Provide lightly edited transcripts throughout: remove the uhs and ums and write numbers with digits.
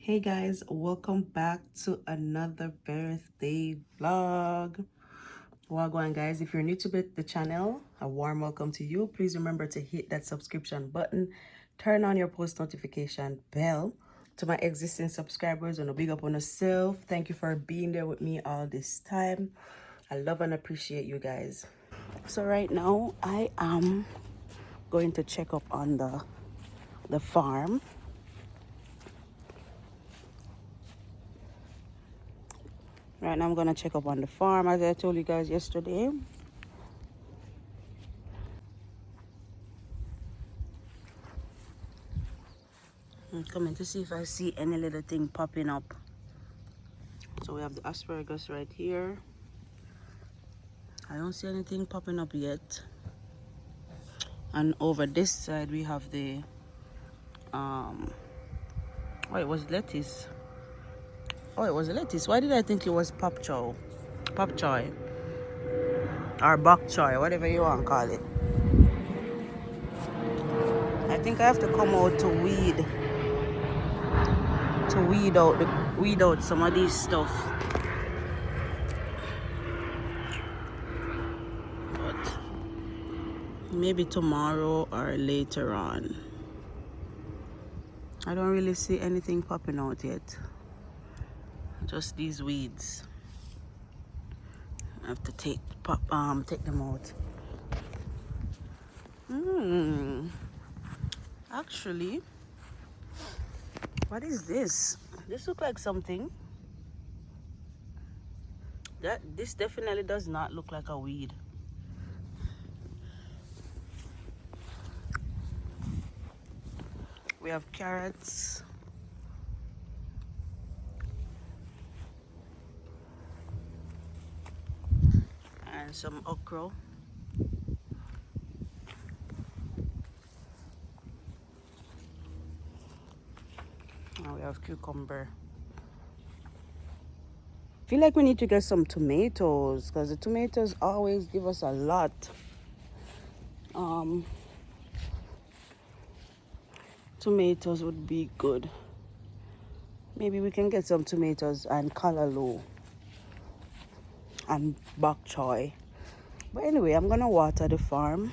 Hey guys, welcome back to another birthday vlog. Wagwan guys, if you're new to the channel, a warm welcome to you. Please remember to hit that subscription button, turn on your post notification bell. To my existing subscribers, and a big up on yourself. Thank you for being there with me all this time. I love and appreciate you guys. So right now I am going to check up on the farm. Right now I'm gonna check up on the farm as I told you guys yesterday. I'm coming to see if I see any little thing popping up. So we have the asparagus right here. I don't see anything popping up yet. And over this side we have the oh, it was lettuce. Oh, it was lettuce. Why did I think it was pop choy? Pop choy. Or bok choy, whatever you want to call it. I think I have to come out to weed out some of these stuff. But maybe tomorrow or later on. I don't really see anything popping out yet. Just these weeds. I have to take them out. Actually, what is this? This looks like something. This definitely does not look like a weed. We have carrots. And some okra. And we have cucumber. I feel like we need to get some tomatoes because the tomatoes always give us a lot. Tomatoes would be good. Maybe we can get some tomatoes and callaloo and bok choy. But anyway, I'm gonna water the farm.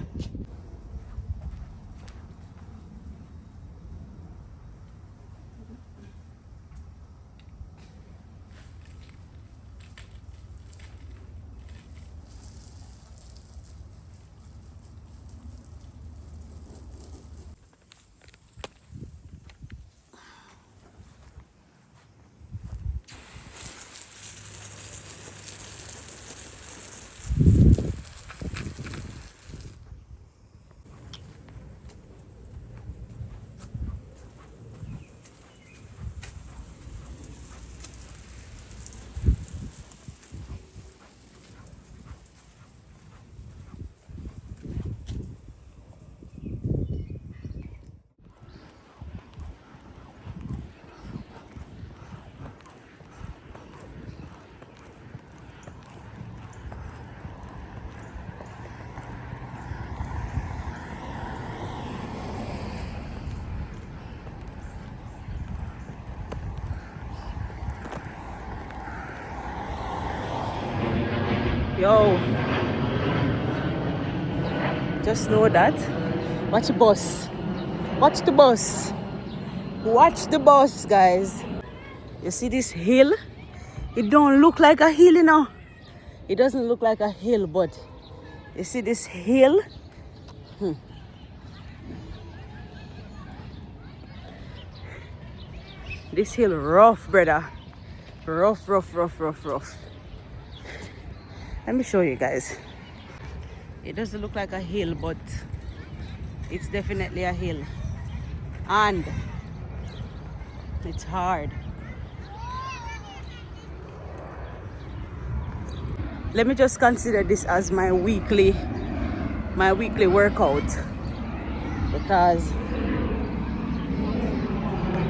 Yo, just know that. Watch the bus. Watch the bus. Watch the bus, guys. You see this hill? It don't look like a hill, you know. It doesn't look like a hill, but you see this hill? This hill rough, brother. Rough. Let me show you guys. It doesn't look like a hill, but it's definitely a hill. And it's hard. Let me just consider this as my weekly workout, because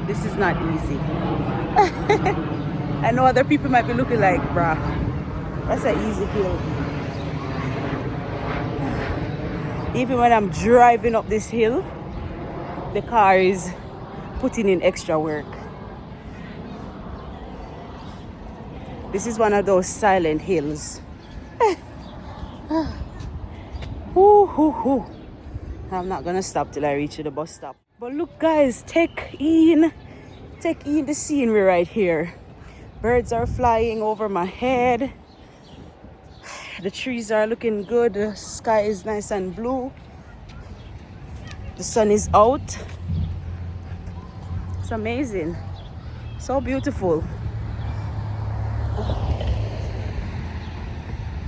this is not easy. I know other people might be looking like, bruh, that's an easy hill. Even when I'm driving up this hill, the car is putting in extra work. This is one of those silent hills. Whoo, hoo, hoo. I'm not gonna stop till I reach the bus stop. But look guys, take in the scenery right here. Birds are flying over my head. The trees are looking good. The sky is nice and blue. The sun is out. It's amazing. So beautiful.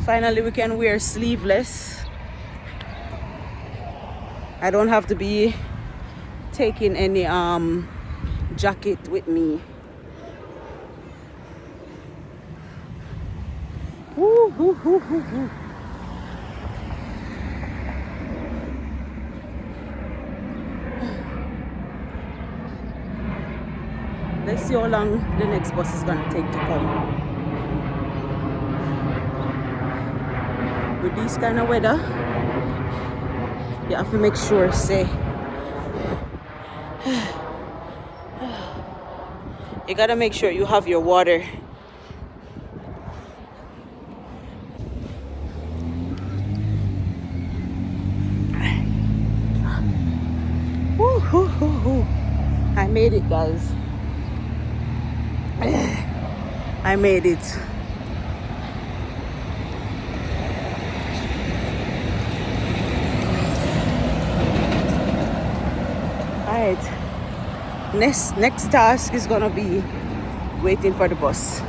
Finally we can wear sleeveless. I don't have to be taking any jacket with me. Woo, woo, woo, woo, woo. Let's see how long the next bus is gonna take to come. With this kind of weather, you have to make sure, say, you gotta make sure you have your water. Woo, woo, woo, woo. I made it, guys. I made it. Alright. Next task is gonna be waiting for the bus.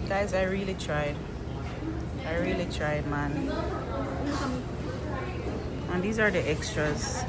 Guys, I really tried, man. And these are the extras.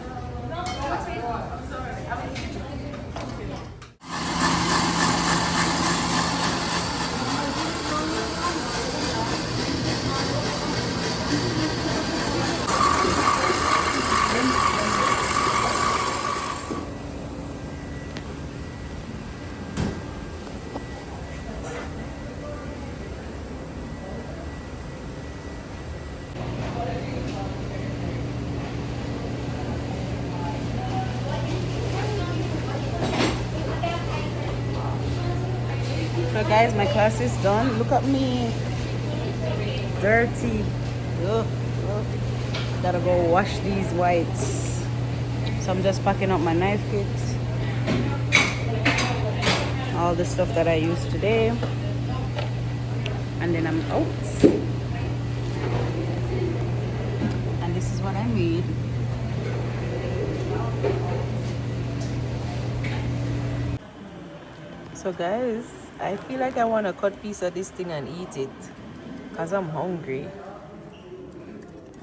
So guys, my class is done. Look at me, dirty. Ugh, ugh. Gotta go wash these whites. So I'm just packing up my knife kit, all the stuff that I used today, and then I'm out. And this is what I made. So guys, I feel like I want to cut a piece of this thing and eat it because I'm hungry.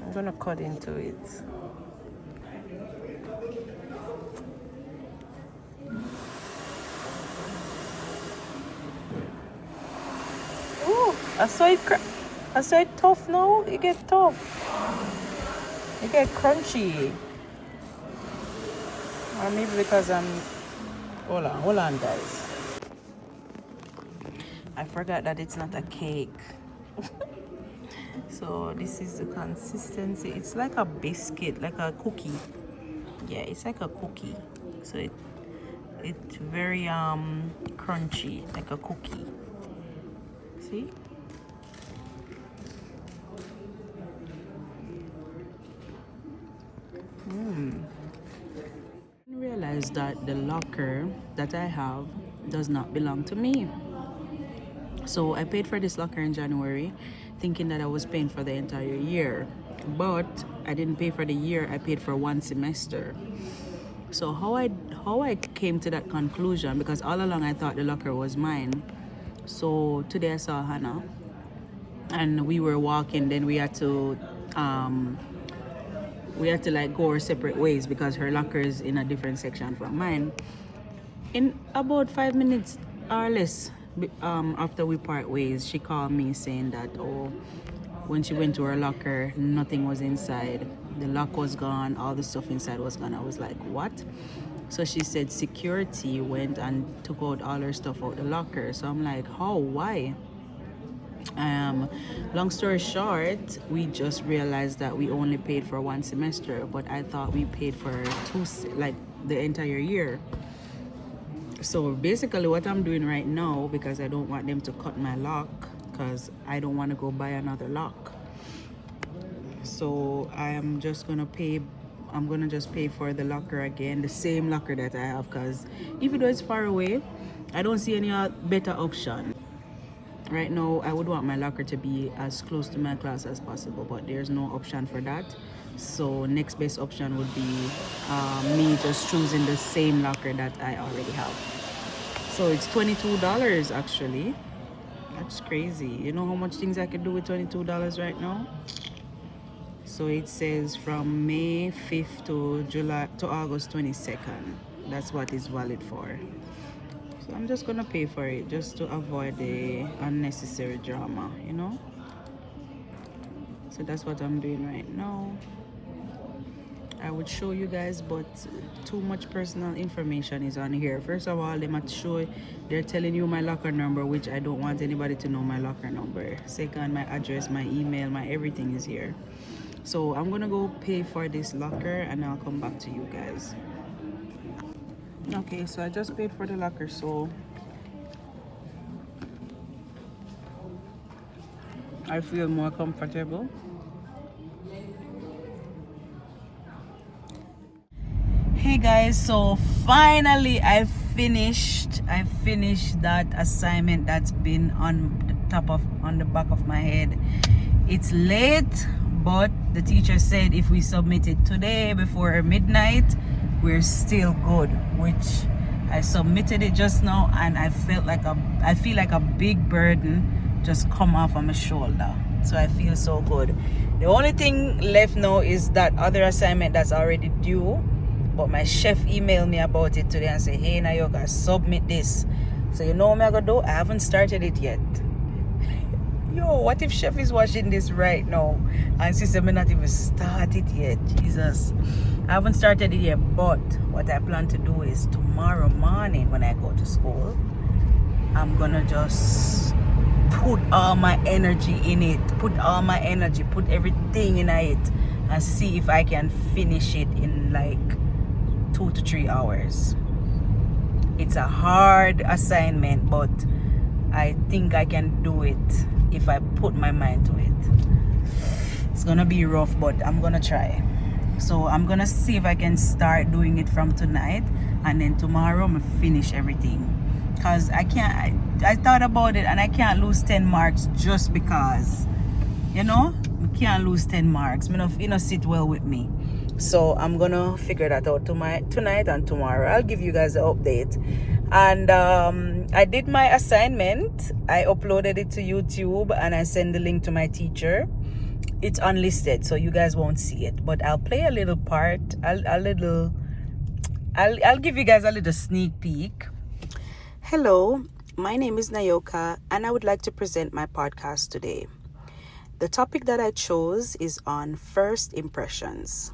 I'm gonna cut into it. Ooh, I saw it tough now. It get tough. It get crunchy. Or maybe because I'm... Hold on guys. I forgot that it's not a cake. So this is the consistency. It's like a biscuit, like a cookie. Yeah, it's like a cookie. So it's very crunchy, like a cookie. See? I realized that the locker that I have does not belong to me. So I paid for this locker in January, thinking that I was paying for the entire year. But I didn't pay for the year, I paid for one semester. So how I came to that conclusion, because all along I thought the locker was mine. So today I saw Hannah and we were walking, then we had to like go our separate ways because her locker is in a different section from mine. In about 5 minutes or less, After we part ways, she called me saying that, oh, when she went to her locker, nothing was inside. The lock was gone, all the stuff inside was gone. I was like, what? So she said security went and took out all her stuff out the locker. So I'm like, how? Why? Um, Long story short, we just realized that we only paid for one semester, but I thought we paid for like the entire year. So basically, what I'm doing right now, because I don't want them to cut my lock, because I don't want to go buy another lock. So I am just gonna pay. I'm gonna just pay for the locker again, the same locker that I have, because even though it's far away, I don't see any better option. Right now, I would want my locker to be as close to my class as possible, but there's no option for that. So next best option would be me just choosing the same locker that I already have. So it's $22 actually. That's crazy. You know how much things I could do with $22 right now? So it says from May 5th to August 22nd. That's what it's valid for. So I'm just gonna pay for it just to avoid the unnecessary drama, you know? So that's what I'm doing right now. I would show you guys, but too much personal information is on here. First of all, they're telling you my locker number, which I don't want anybody to know my locker number. Second, my address, my email, my everything is here. So I'm gonna go pay for this locker and I'll come back to you guys. Okay, so I just paid for the locker, so I feel more comfortable. Hey guys, so finally I finished that assignment that's been on the back of my head. It's late, but the teacher said if we submit it today before midnight, we're still good, which I submitted it just now, and I feel like a big burden just come off of my shoulder. So I feel so good. The only thing left now is that other assignment that's already due, but my chef emailed me about it today and said, hey Nioka, submit this. So you know what I'm gonna do? I haven't started it yet. Yo, what if chef is watching this right now and she said me not even started yet? Jesus, I haven't started it yet, but what I plan to do is tomorrow morning when I go to school, I'm gonna just put all my energy in it, put everything in it, and see if I can finish it in like 2 to 3 hours. It's a hard assignment, but I think I can do it if I put my mind to it. It's gonna be rough, but I'm gonna try. So I'm gonna see if I can start doing it from tonight, and then tomorrow I'm gonna finish everything. Cause I thought about it, and I can't lose 10 marks just because, you know, I can't lose 10 marks. You know, sit well with me. So I'm gonna figure that out tonight and tomorrow. I'll give you guys an update. And I did my assignment. I uploaded it to YouTube and I sent the link to my teacher. It's unlisted, so you guys won't see it, but I'll play a little part. I'll give you guys a little sneak peek. Hello, my name is Nioka, and I would like to present my podcast today. The topic that I chose is on first impressions.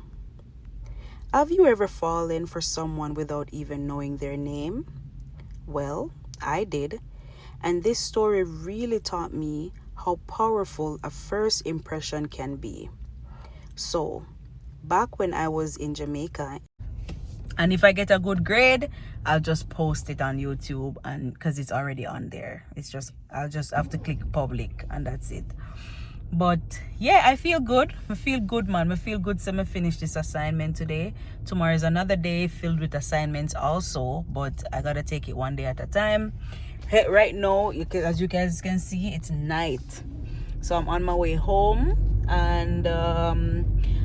Have you ever fallen for someone without even knowing their name? Well, I did, and this story really taught me how powerful a first impression can be. So, back when I was in Jamaica, and if I get a good grade, I'll just post it on YouTube, and because it's already on there. I'll just have to click public and that's it. But yeah, I feel good. I feel good, man. I feel good. So I finish this assignment today. Tomorrow is another day filled with assignments also, but I gotta take it one day at a time. Right now, as you guys can see, it's night, so I'm on my way home, and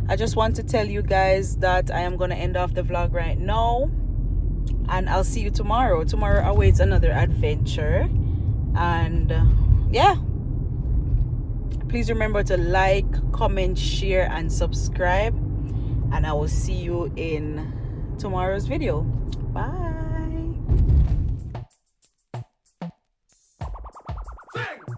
I just want to tell you guys that I am gonna end off the vlog right now, and I'll see you tomorrow. Tomorrow awaits another adventure, and yeah, please remember to like, comment, share, and subscribe, and I will see you in tomorrow's video. Bye. Bang!